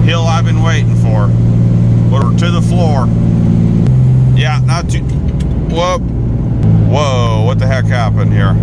hill I've been waiting for. We're to the floor. Yeah, not too. Whoa. Whoa, what the heck happened here?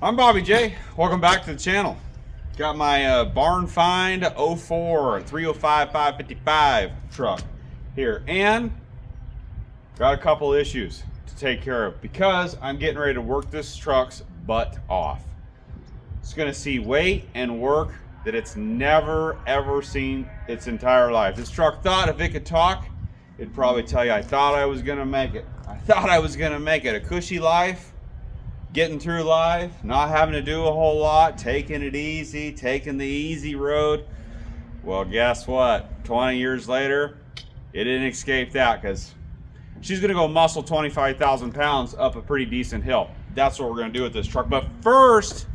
I'm Bobby J. Welcome back to the channel. Got my barn find 04 305 555 truck here, and got a couple issues to take care of because I'm getting ready to work this truck's butt off. It's going to see weight and work that it's never ever seen its entire life. This truck thought if it could talk, it'd probably tell you, I thought I was going to make it. I thought I was going to make it. A cushy life. Getting through life, not having to do a whole lot, taking it easy, taking the easy road. Well, guess what? 20 years later, it didn't escape that, because she's going to go muscle 25,000 pounds up a pretty decent hill. That's what we're going to do with this truck. But first,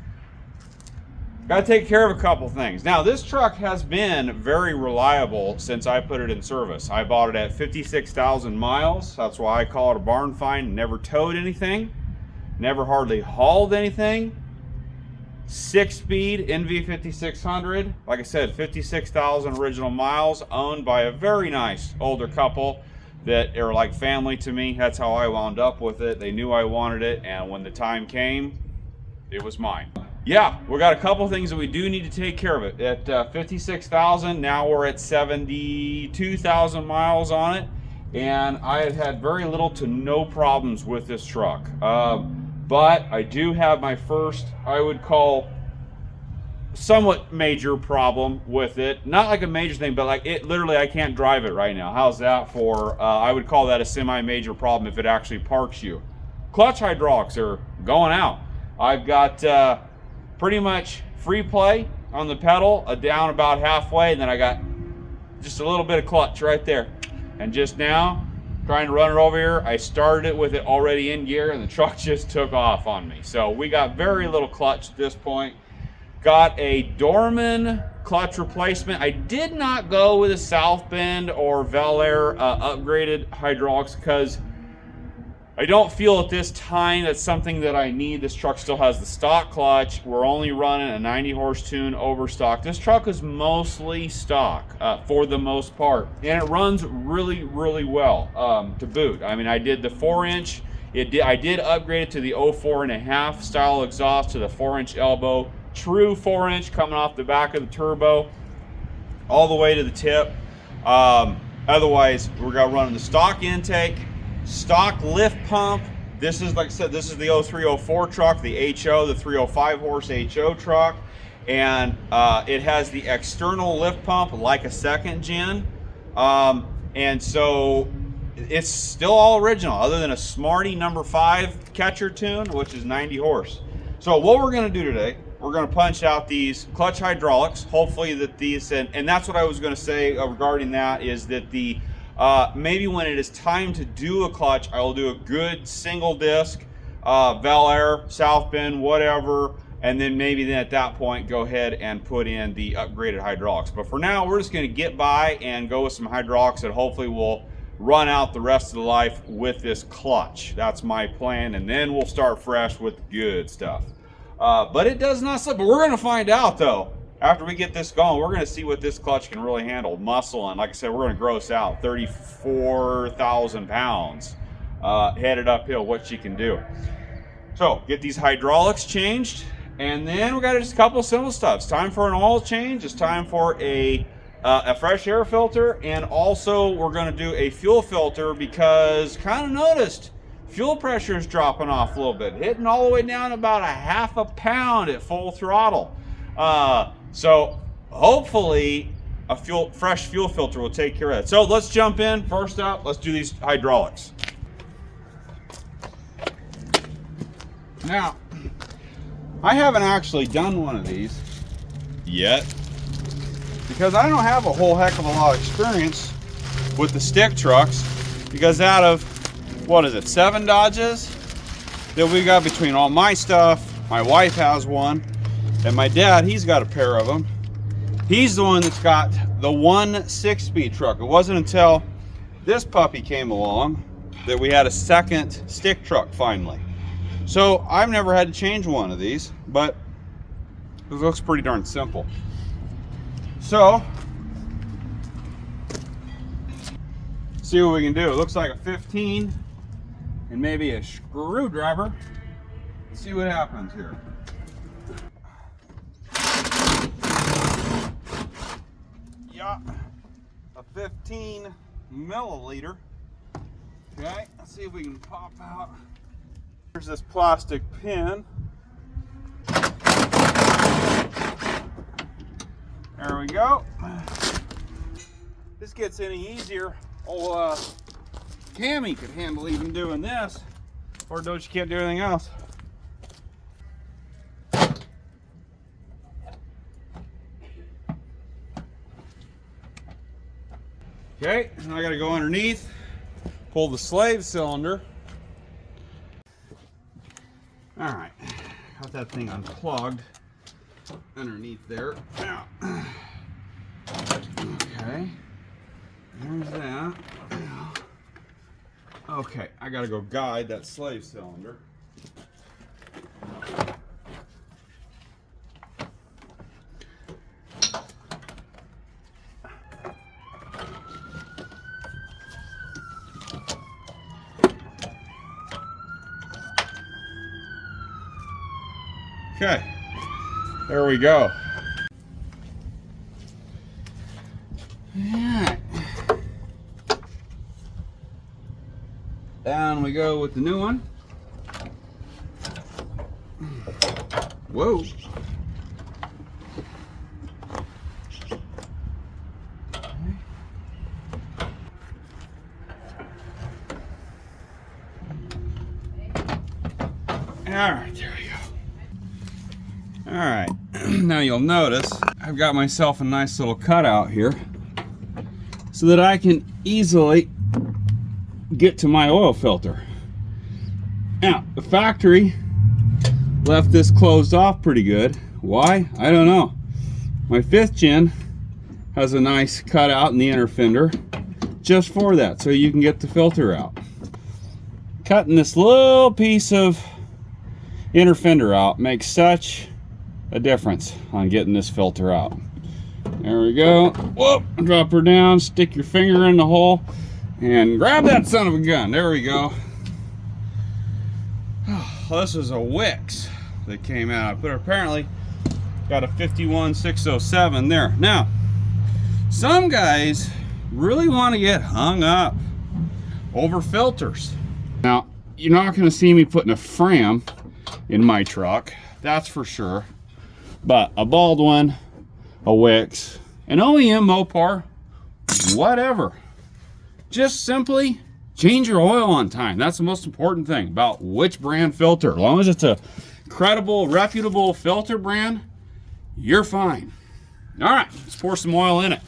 got to take care of a couple things. Now, this truck has been very reliable since I put it in service. I bought it at 56,000 miles. That's why I call it a barn find. Never towed anything. Never hardly hauled anything. 6-speed NV 5600. Like I said, 56,000 original miles, owned by a very nice older couple that are like family to me. That's how I wound up with it. They knew I wanted it, and when the time came, it was mine. Yeah, we got a couple things that we do need to take care of it. At 56,000, now we're at 72,000 miles on it, and I have had very little to no problems with this truck. But I do have my first, I would call, somewhat major problem with it. Not like a major thing, but like it literally, I can't drive it right now. How's that for, I would call that a semi-major problem if it actually parks you. Clutch hydraulics are going out. I've got pretty much free play on the pedal, down about halfway, and then I got just a little bit of clutch right there. And just now, trying to run it over here, I started it with it already in gear, and the truck just took off on me. So we got very little clutch at this point. Got a Dorman clutch replacement. I did not go with a South Bend or Bel Air upgraded hydraulics because I don't feel at this time that's something that I need. This truck still has the stock clutch. We're only running a 90 horse tune overstock. This truck is mostly stock for the most part, and it runs really, really well to boot. I mean, I did the 4-inch. I did upgrade it to the 04.5 style exhaust to the 4-inch elbow, true 4-inch coming off the back of the turbo, all the way to the tip. Otherwise, we're gonna run the stock intake. Stock lift pump. This is, like I said, this is the 0304 truck, the HO, the 305 horse HO truck, and it has the external lift pump like a second gen, and so it's still all original, other than a Smarty number 5 catcher tune, which is 90 horse. So what we're going to do today, we're going to punch out these clutch hydraulics. Hopefully that these, and that's what I was going to say regarding that, is that the maybe when it is time to do a clutch, I will do a good single disc, Bel Air, South Bend, whatever, and then maybe then at that point go ahead and put in the upgraded hydraulics. But for now, we're just going to get by and go with some hydraulics that hopefully will run out the rest of the life with this clutch. That's my plan, and then we'll start fresh with the good stuff. But it does not slip. But we're going to find out, though. After we get this going, we're going to see what this clutch can really handle. Muscle, and like I said, we're going to gross out 34,000 pounds headed uphill, what she can do. So get these hydraulics changed, and then we got just a couple simple stuff. It's time for an oil change. It's time for a fresh air filter, and also we're going to do a fuel filter because kind of noticed fuel pressure is dropping off a little bit, hitting all the way down about a half a pound at full throttle. So hopefully a fresh fuel filter will take care of that. So let's jump in. First up, let's do these hydraulics. Now, I haven't actually done one of these yet because I don't have a whole heck of a lot of experience with the stick trucks, because out of, what is it, 7 Dodges that we got between all my stuff, my wife has one, and my dad, he's got a pair of them. He's the one that's got the one 6-speed truck. It wasn't until this puppy came along that we had a second stick truck finally. So I've never had to change one of these, but it looks pretty darn simple. So, see what we can do. It looks like a 15 and maybe a screwdriver. Let's see what happens here. Yeah, a 15 milliliter. Okay, let's see if we can pop out. Here's this plastic pin. There we go. This gets any easier. Old Cammy could handle even doing this, or don't you can't do anything else. Okay, and I got to go underneath, pull the slave cylinder. All right, got that thing unplugged underneath there. Now, okay, there's that. Okay, I gotta go guide that slave cylinder. Okay, there we go. Alright. Down we go with the new one. Whoa. Alright, there we go. Alright, now you'll notice I've got myself a nice little cutout here so that I can easily get to my oil filter. Now, the factory left this closed off pretty good. Why? I don't know. My 5th gen has a nice cutout in the inner fender just for that, so you can get the filter out. Cutting this little piece of inner fender out makes such a difference on getting this filter out. There we go. Whoop, drop her down, stick your finger in the hole, and grab that son of a gun. There we go. Oh, this is a Wix that came out, but apparently got a 51607 there. Now, some guys really want to get hung up over filters. Now, you're not going to see me putting a Fram in my truck, that's for sure. But a Baldwin, a Wix, an OEM Mopar, whatever. Just simply change your oil on time. That's the most important thing about which brand filter. As long as it's a credible, reputable filter brand, you're fine. All right, let's pour some oil in it.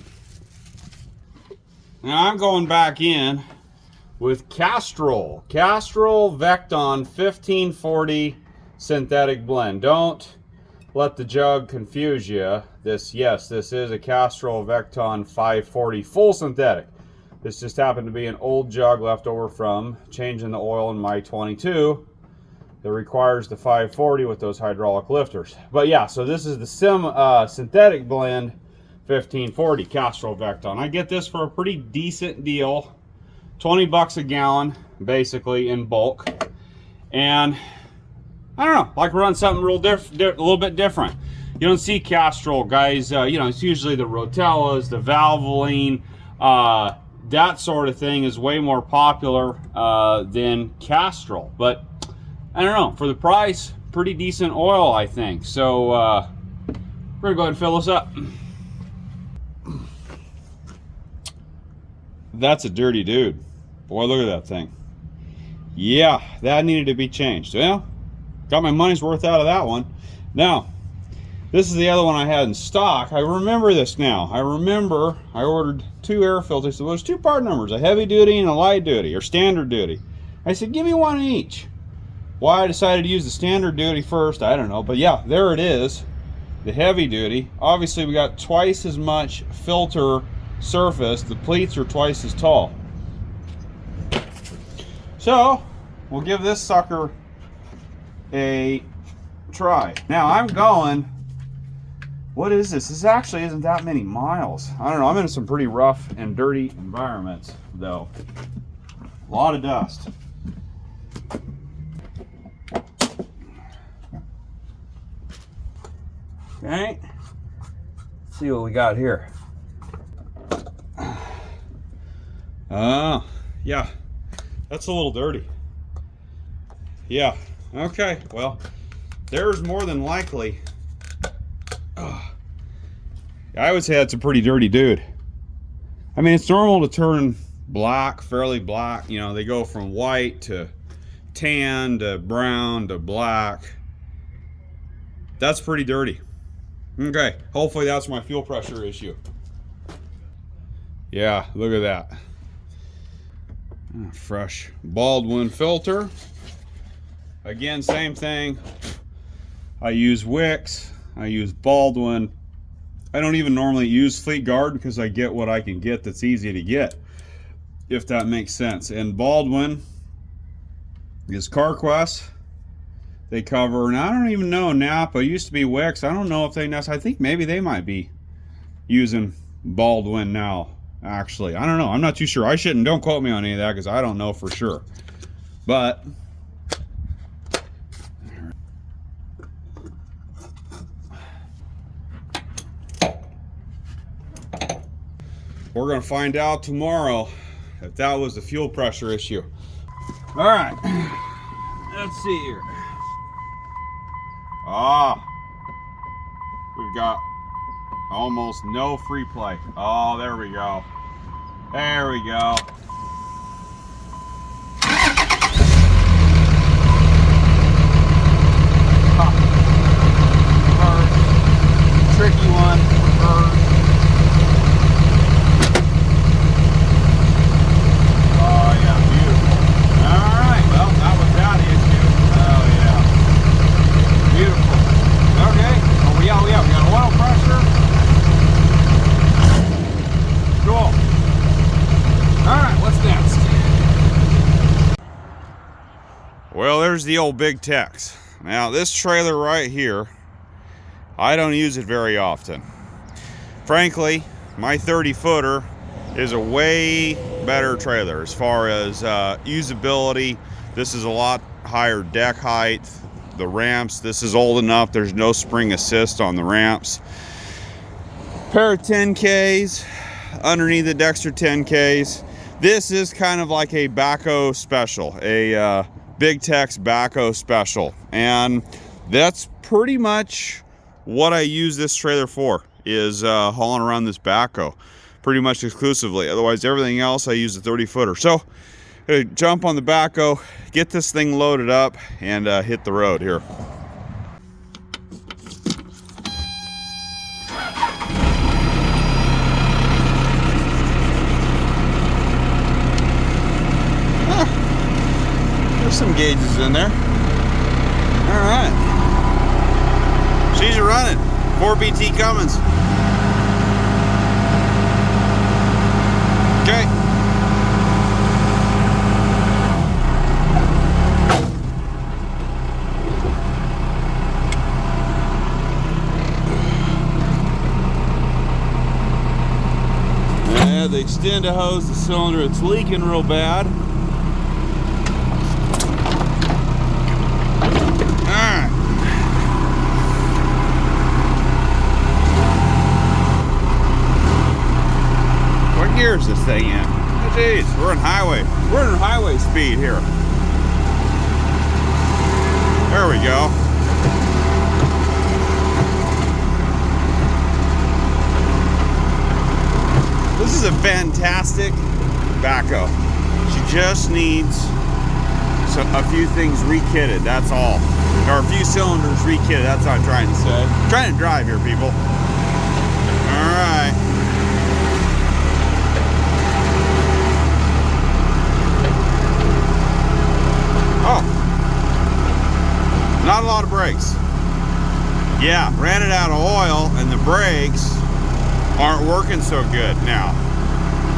Now I'm going back in with Castrol Vecton 1540 synthetic blend. Don't let the jug confuse you. This is a Castrol Vecton 540 full synthetic. This just happened to be an old jug left over from changing the oil in my 22 that requires the 540 with those hydraulic lifters. But yeah, so this is the synthetic blend 1540 Castrol Vecton. I get this for a pretty decent deal, 20 bucks a gallon, basically in bulk. And I don't know, like run something real a little bit different. You don't see Castrol guys, you know, it's usually the Rotellas, the Valvoline, that sort of thing is way more popular than Castrol. But I don't know, for the price, pretty decent oil, I think. So we're gonna go ahead and fill this up. That's a dirty dude. Boy, look at that thing. Yeah, that needed to be changed. Well, got my money's worth out of that one. Now, this is the other one I had in stock. I remember this now. I remember I ordered 2 air filters. So there's 2 part numbers, a heavy duty and a light duty, or standard duty. I said, give me one each. Why I decided to use the standard duty first, I don't know. But yeah, there it is, the heavy duty. Obviously, we got twice as much filter surface. The pleats are twice as tall. So, we'll give this sucker a try. Now, I'm going, what is this? This actually isn't that many miles. I don't know, I'm in some pretty rough and dirty environments, though. A lot of dust. Okay, let's see what we got here. Yeah, that's a little dirty. Yeah, okay, well, there's more than likely. I would say that's a pretty dirty dude. I mean, it's normal to turn black, fairly black. You know, they go from white to tan to brown to black. That's pretty dirty. Okay, hopefully that's my fuel pressure issue. Yeah, look at that. Fresh Baldwin filter. Again, same thing. I use Wicks, I use Baldwin. I don't even normally use Fleet Guard because I get what I can get that's easy to get, if that makes sense. And Baldwin is CarQuest. They cover, and I don't even know, Napa. It used to be Wicks. I don't know if they I think maybe they might be using Baldwin now, actually. I don't know. I'm not too sure. I shouldn't, don't quote me on any of that because I don't know for sure. But we're going to find out tomorrow if that was the fuel pressure issue. All right. Let's see here. We've got almost no free play. Oh, there we go. There we go. First, tricky one. First. Oh yeah, beautiful. All right, well, that was that issue. Oh yeah, beautiful. Okay, oh yeah, we got oil pressure. Cool. All right, what's next? Well, there's the old Big Tex. Now this trailer right here, I don't use it very often. Frankly, my 30-footer is a way better trailer as far as usability. This is a lot higher deck height. The ramps, this is old enough, there's no spring assist on the ramps. Pair of 10Ks underneath the Dexter 10Ks. This is kind of like a backhoe special, a Big Tex backhoe special, and that's pretty much what I use this trailer for, is hauling around this backhoe pretty much exclusively. Otherwise, everything else I use a 30-footer. So jump on the backhoe, get this thing loaded up, and hit the road here. There's some gauges in there. All right. She's running. 4BT Cummins. Okay. Yeah, they extend a hose the cylinder. It's leaking real bad. Gears this thing in. Oh, geez, we're in highway speed here. There we go. This is a fantastic backhoe. She just needs a few things rekitted, that's all. Or a few cylinders rekitted, that's what I'm trying to say. I'm trying to drive here, people. All right. Oh, not a lot of brakes. Yeah, ran it out of oil and the brakes aren't working so good now.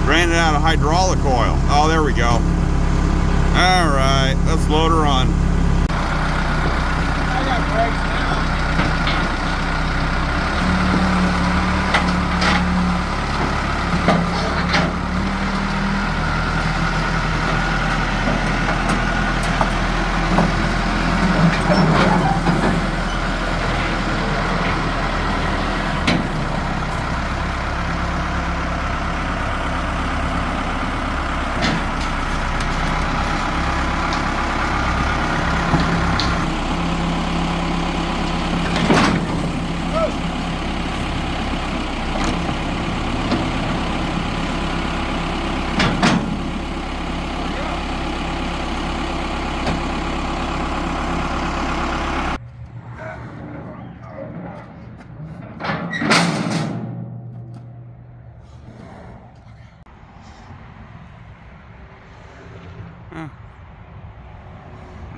Ran it out of hydraulic oil. Oh, there we go. All right, let's load her on. I got brakes now.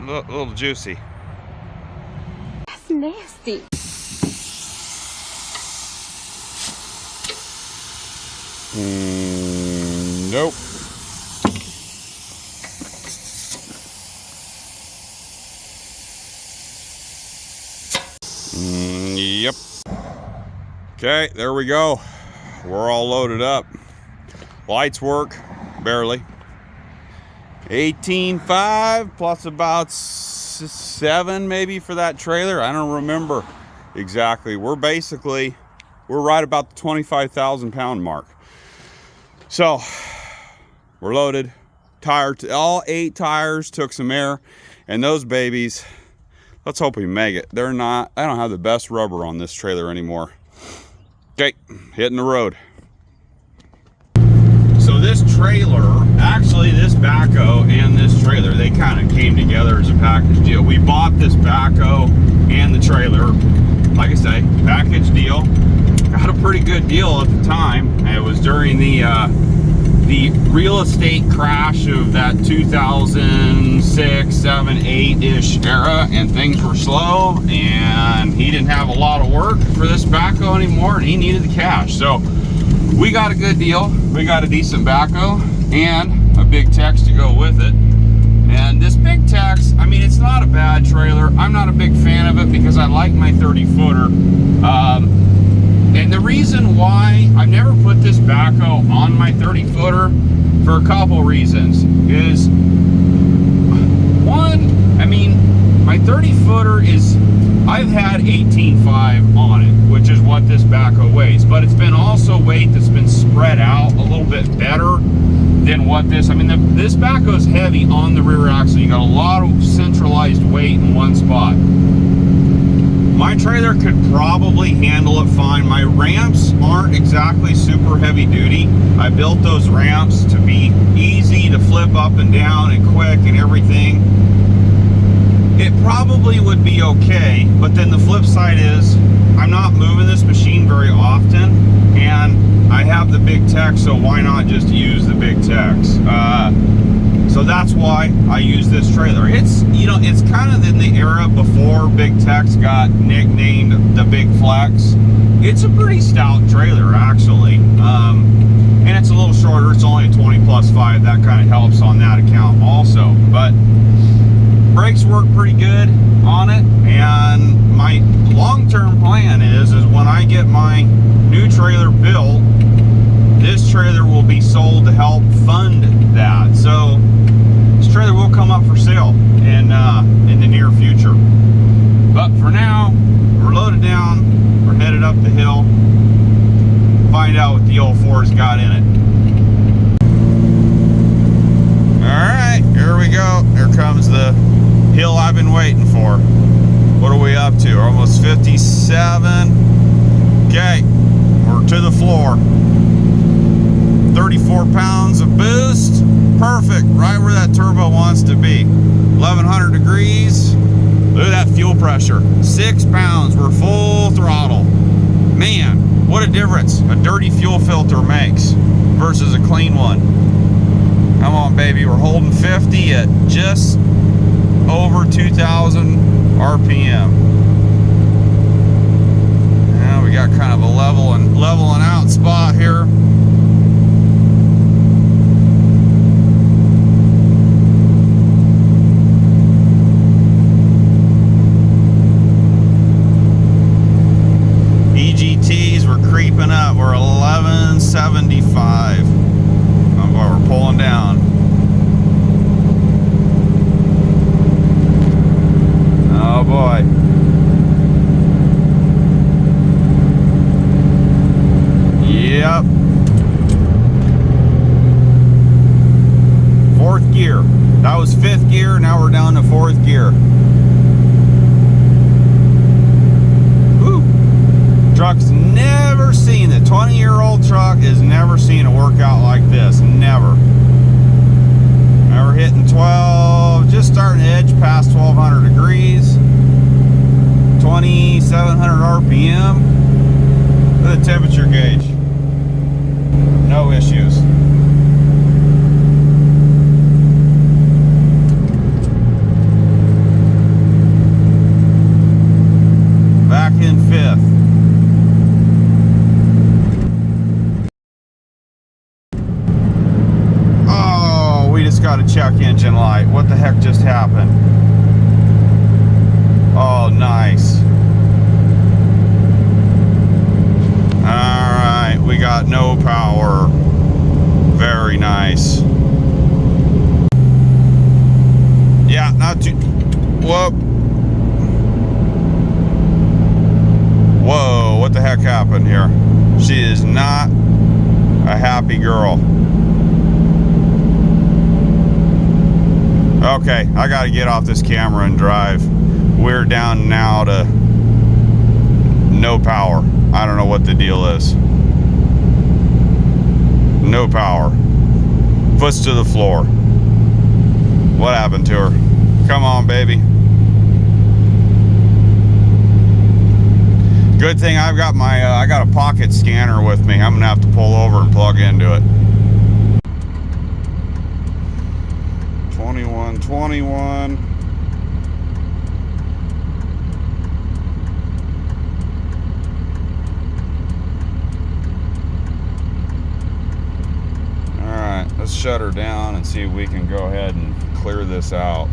A little juicy. That's nasty. Nope. Yep. Okay, there we go. We're all loaded up. Lights work, barely. 18.5 plus about 7 maybe for that trailer. I don't remember exactly. We're right about the 25,000 pound mark. So we're loaded. All 8 tires took some air, and those babies, let's hope we make it. I don't have the best rubber on this trailer anymore. Okay, hitting the road. So this trailer, actually this backhoe and this trailer, they kind of came together as a package deal. We bought this backhoe and the trailer, like I say, package deal. Got a pretty good deal at the time. It was during the real estate crash of that 2006, 7, 8-ish era, and things were slow, and he didn't have a lot of work for this backhoe anymore, and he needed the cash. So we got a good deal. We got a decent backhoe and a big Tex to go with it. And this big Tex, I mean, it's not a bad trailer. I'm not a big fan of it because I like my 30-footer. And the reason why I've never put this backhoe on my 30-footer for a couple reasons is, one, I mean, my 30-footer is, I've had 18.5 on it, which is what this backhoe weighs, but it's been also weight that's been spread out a little bit better than what this, I mean, this backhoe's heavy on the rear axle. You got a lot of centralized weight in one spot. My trailer could probably handle it fine. My ramps aren't exactly super heavy duty. I built those ramps to be easy to flip up and down and quick and everything. It probably would be okay, but then the flip side is I'm not moving this machine very often, and I have the big Tex, so why not just use the big Tex? So that's why I use this trailer. It's, you know, it's kind of in the era before Big Tex got nicknamed the Big Flex. It's a pretty stout trailer, actually. And it's a little shorter. It's only a 20+5. That kind of helps on that account also. But brakes work pretty good on it. And my long-term plan is when I get my new trailer built, this trailer will be sold to help fund that. So this trailer will come up for sale in the near future. But for now, we're loaded down. We're headed up the hill. Find out what the old Ford's got in it. All right, here we go. Here comes the hill I've been waiting for. What are we up to? We're almost 57. Okay, we're to the floor. 34 pounds of boost. Perfect, right where that turbo wants to be. 1100 degrees. Look at that fuel pressure. 6 pounds, we're full throttle. Man, what a difference a dirty fuel filter makes versus a clean one. Come on, baby, we're holding 50 at just over 2,000 RPM. Now we got kind of a leveling out spot here. EGTs were creeping up. We're 1175. Oh boy, we're pulling down. Oh boy. Yep. Fourth gear. That was fifth gear. Now we're down to fourth gear. Woo. Truck's never seen it. 20-year-old truck has never seen a workout like this. Never. Now we're hitting 12, just starting to edge past 1200 degrees. 2700 RPM. Look at the temperature gauge. No issues. Back in fifth. Oh, we just got a check engine light. What the heck just happened? Oh, nice. Alright, we got no power. Very nice. Yeah, not too... Whoop. Whoa, what the heck happened here? She is not a happy girl. Okay, I gotta get off this camera and drive. We're down now to no power. I don't know what the deal is. No power. Foot's to the floor. What happened to her? Come on, baby. Good thing I've got my I got a pocket scanner with me. I'm gonna have to pull over and plug into it. 2121. Alright, let's shut her down and see if we can go ahead and clear this out.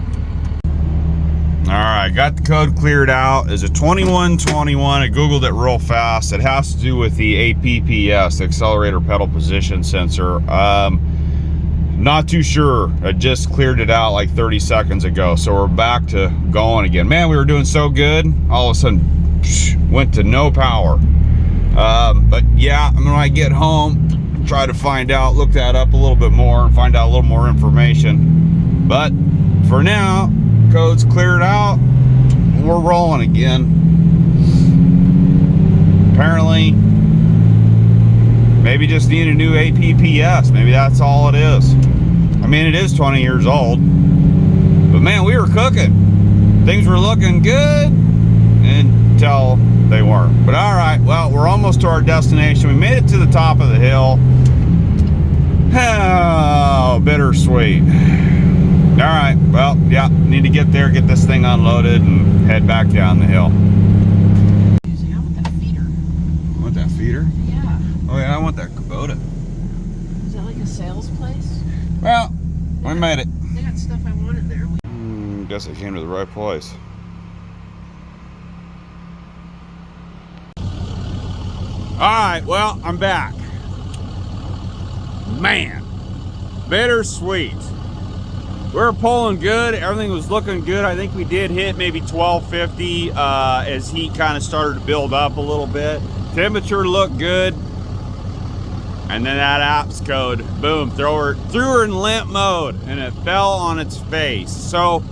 Alright, got the code cleared out. It's a 2121. I googled it real fast. It has to do with the APPS, the accelerator pedal position sensor. Not too sure. I just cleared it out like 30 seconds ago, so we're back to going again. Man, we were doing so good. All of a sudden, went to no power. But yeah, when I get home, try to find out, look that up a little bit more and find out a little more information. But for now, code's cleared out. We're rolling again. Apparently, maybe just need a new APPS. Maybe that's all it is. I mean, it is 20 years old. But man, we were cooking. Things were looking good until they weren't. But all right, well, we're almost to our destination. We made it to the top of the hill. Oh, bittersweet. All right, well, yeah, need to get there, get this thing unloaded, and head back down the hill. I want that feeder. You want that feeder? Yeah. Oh yeah, I want that Kubota. Is that like a sales place? Well, we made it. They got stuff I wanted there. Guess I came to the right place. Alright, well, I'm back. Man, bittersweet. We were pulling good. Everything was looking good. I think we did hit maybe 1250 as heat kind of started to build up a little bit. Temperature looked good. And then that apps code, boom, threw her in limp mode, and it fell on its face. So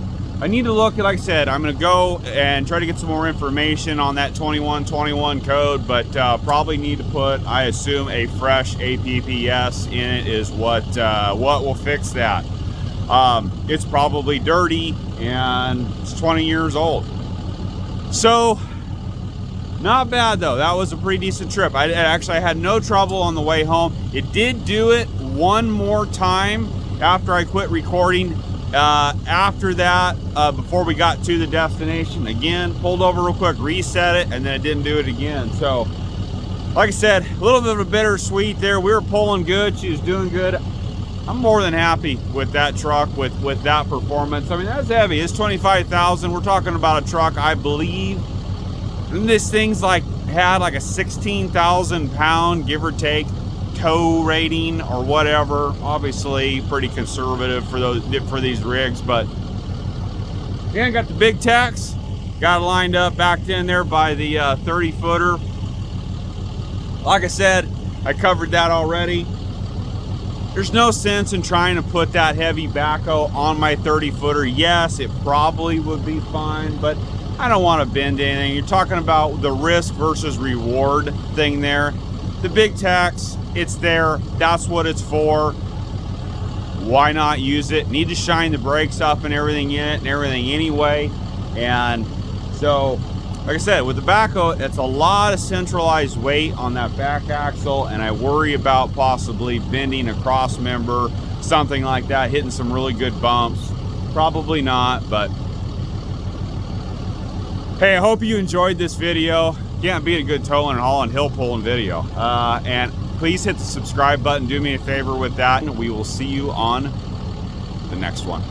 I need to look at, like I said, I'm gonna go and try to get some more information on that 2121 code, but probably need to put, I assume, a fresh APPS in it is what will fix that. It's probably dirty and it's 20 years old. So, not bad though. That was a pretty decent trip. I had no trouble on the way home. It did do it one more time after I quit recording. After that, before we got to the destination, again, pulled over real quick, reset it, and then it didn't do it again. So, like I said, a little bit of a bittersweet there. We were pulling good. She was doing good. I'm more than happy with that truck, with that performance. I mean, that's heavy. It's 25,000. We're talking about a truck, I believe. And this thing's had like a 16,000 pound, give or take, tow rating or whatever. Obviously pretty conservative for these rigs, but yeah, got the big tacks, got it lined up back in there by the 30 footer. Like I said, I covered that already. There's no sense in trying to put that heavy backhoe on my 30 footer. Yes, it probably would be fine, but I don't want to bend anything. You're talking about the risk versus reward thing there. The big tacks, it's there. That's what it's for. Why not use it? Need to shine the brakes up and everything in it and everything anyway. And so, like I said, with the backhoe, it's a lot of centralized weight on that back axle, and I worry about possibly bending a cross member, something like that, hitting some really good bumps. Probably not, but hey, I hope you enjoyed this video. Can't beat a good towing and hauling hill pulling video. And please hit the subscribe button. Do me a favor with that, and we will see you on the next one.